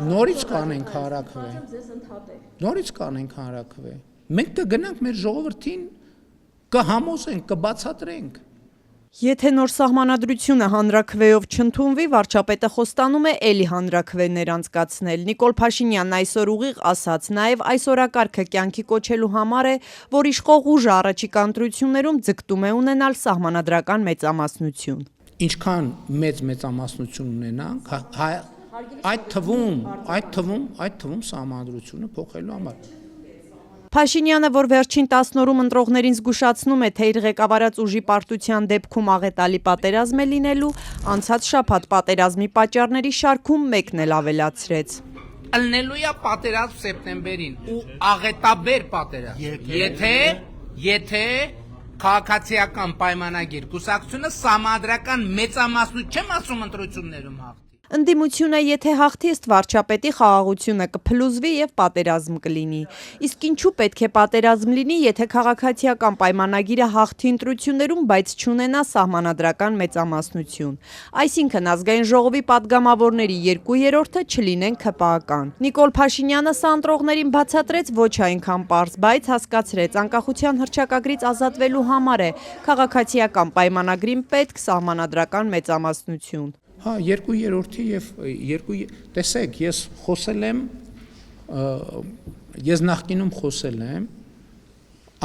Նորից կանենք հարակվե։ Նորից կանենք հարակվե։ Մենք կգնանք մեր ժողովրդին կհամոզենք, կբացատրենք։ Եթե նոր սահմանադրությունը հանրաքվեով չընդունվի, վարչապետը խոստանում է էլի հանրաքվեներ անցկացնել։ Նիկոլ Փաշինյանն այսօր ուղիղ ասաց, նաև այս օրակարգը կյանքի կոչելու համար է, որ իշխող ուժը առաջիկա ընտրություններում ձգտում է ունենալ սահմանադրական մեծամասնություն։ Ինչքան մեծամասնություն ունենանք, այդ թվում սահմանադրությունը փոխելու համար։ Փաշինյանը, որ վերջին 10 օրում ընտրողներին զգուշացնում է, թե իր ղեկավարած ուժի պարտության դեպքում աղետալի պատերազմ է լինելու, անցած շաբաթ պատերազմի պատճառների շարքում մեկն էլ ավելացրեց։ Ելնելու է պատերազմ սեպտեմբերին ու աղետաբեր պատերազմ։ Եթե քաղաքացիական պայմանագիր կուսակցությունը սահմանադրական մեծամասնություն չեմ ասում ընտրություններում հաղթի։ Ընդդիմությունը, եթե հաղթի, ըստ վարչապետի խաղաղությունը կփլուզվի եւ պատերազմ կլինի։ Իսկ ինչու պետք է պատերազմ լինի, եթե քաղաքացիական պայմանագիրը հաղթի ընտրություններում, բայց չունենա սահմանադրական մեծամասնություն։ Այսինքն ազգային ժողովի падգամավորների 2/3-ը չլինեն ՔՊԱ-կան։ Նիկոլ Փաշինյանը սա ընտրողներին բացատրեց ոչ այնքան պարզ, բայց հասկացրեց, անկախության հռչակագրից ազատվելու համար է քաղաքացիական պայմանագրին պետք սահմանադրական մեծամասնություն։ Հա, 2/3-ի եւ տեսեք, ես նախկինում խոսել եմ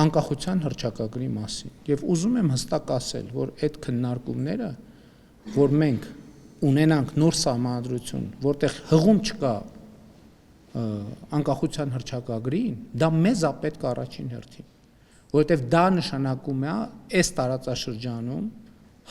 անկախության հռչակագրի մասին եւ ուզում եմ հստակ ասել, որ այդ քննարկումները, որ մենք ունենանք նոր սահմանադրություն, որտեղ հղում չկա անկախության հռչակագրին, դա մեզ է պետք առաջին հերթին, որովհետեւ դա նշանակում է այս տարածաշրջանում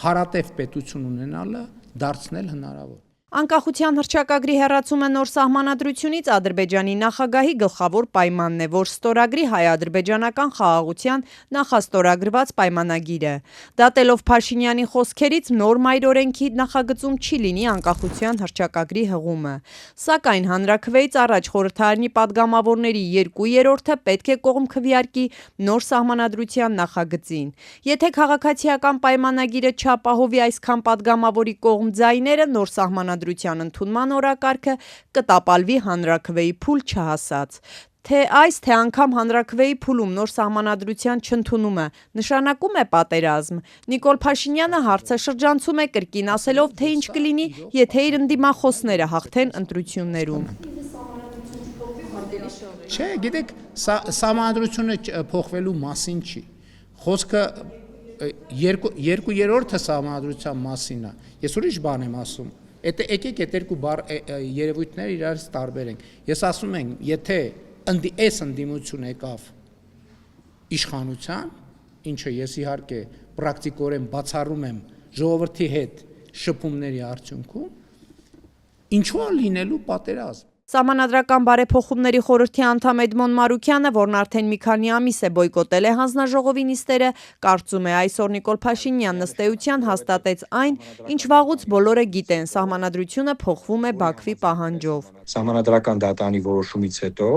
հարատև պետություն ունենալը դարձնել հնարավոր։ Անկախության հռչակագրի հեռացումը նոր սահմանադրությունից Ադրբեջանի նախագահի գլխավոր պայմանն է, որ ստորագրի հայ-ադրբեջանական խաղաղության նախաստորագրված պայմանագիրը։ Դատելով Փաշինյանի խոսքերից, նոր մայր օրենքի նախագծում չի լինի անկախության հռչակագրի հղումը։ Սակայն հանրաքվեից առաջ խորհրդարանի падգամավորների 2/3-ը պետք է կողմ քվեարկի նոր սահմանադրության նախագծին։ Եթե քաղաքացիական պայմանագիրը չապահովի այսքան падգամավորի կողմ ձայները, նոր սահմանադրության ընդունման օրակարգը կտապալվի հանրաքվեի փուլ չհասած։ Թե այս, թե անգամ հանրաքվեի փուլում նոր սահմանադրության չընդունումը նշանակում է պատերազմ։ Նիկոլ Փաշինյանը հարցը շրջանցում է կրկին ասելով, թե ինչ կլինի, եթե իր ընդդիմախոսները հաղթեն ընտրություններում։ Չէ, գիտեք, սահմանադրությունը փոխվելու մասին չի։ Խոսքը 2/3-ը սահմանադրության մասին է։ Ես ուրիշ բան եմ ասում։ Եկեք այդ երկու երևույթները իրարից տարբերենք։ Ես ասում եմ, եթե այս ընդդիմությունը եկավ իշխանության, ինչը ես իհարկե պրակտիկորեն բացառում եմ ժողովրդի հետ շփումների արդյունքում, ինչու է լինելու պատերազմ։ Սահմանադրական բարեփոխումների խորհրդի անդամ Էդմոն Մարուքյանը, որն արդեն մի քանի ամիս է բոյկոտել է հանձնաժողովի նիստերը, կարծում է այսօր Նիկոլ Փաշինյանն ըստ էության հաստատեց այն, ինչ վաղուց բոլորը գիտեն, սահմանադրությունը փոխվում է Բաքվի պահանջով։ Սահմանադրական դատանի որոշումից հետո,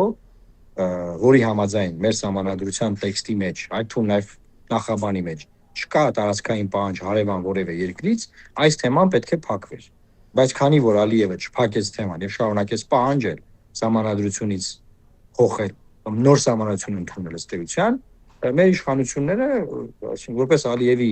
որի համաձայն մեր սահմանադրության տեքստի մեջ, այդ թվում նաև նախաբանի մեջ, չկա տարածքային պահանջ հարևան որևէ երկրից, այս թեման պետք է փակվեր։ Բայց քանի որ Ալիևը չփակեց թեման եւ շարունակեց պահանջել սահմանադրությունից փոխել նոր սահմանադրություն ընդունել ըստ էության, մեր իշխանությունները, այսինքն որպես Ալիևի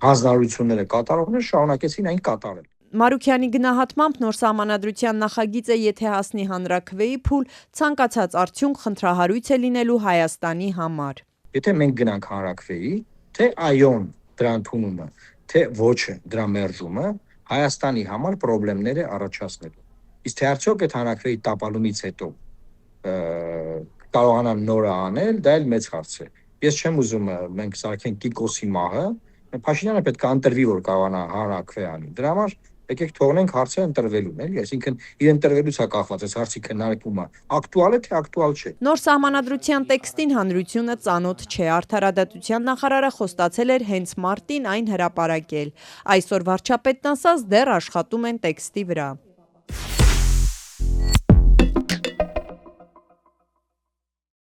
հանձնարարությունները կատարողներ շարունակեցին այն կատարել։ Մարուքյանի գնահատմամբ նոր սահմանադրության նախագիծը, եթե հասնի հանրաքվեի փուլ, ցանկացած արդյունք խնդրահարույց է լինելու Հայաստանի համար։ Եթե մենք գնանք հանրաքվեի, թե այոն դրա ընդունումը, թե ոչը դրա մերժումը Հայաստանի համար խնդիրներ է առաջացնելու։ Իսկ թե արդյոք այդ հանրաքվեի տապալումից հետո կարողանան նորը անել, դա էլ մեծ հարց է։ Ես չեմ ուզում մենք սարքենք Կիկոսի մահը, Փաշինյանը պետք է ընտրվի, որ կարողանա հանրաքվե անի։ Դրա համար եկեք թողնենք հարցը ընտրվելուն, էլի, այսինքն իր ընտրվելուց է կախված այս հարցի քննարկումը, ակտուալ է թե ակտուալ չէ։ Նոր սահմանադրության տեքստին հանրությունը ծանոթ չէ, Արդարադատության նախարարը խոստացել էր հենց մարտին այն հրապարակել։ Այսօր վարչապետն ասաց, դեռ աշխատում են տեքստի վրա։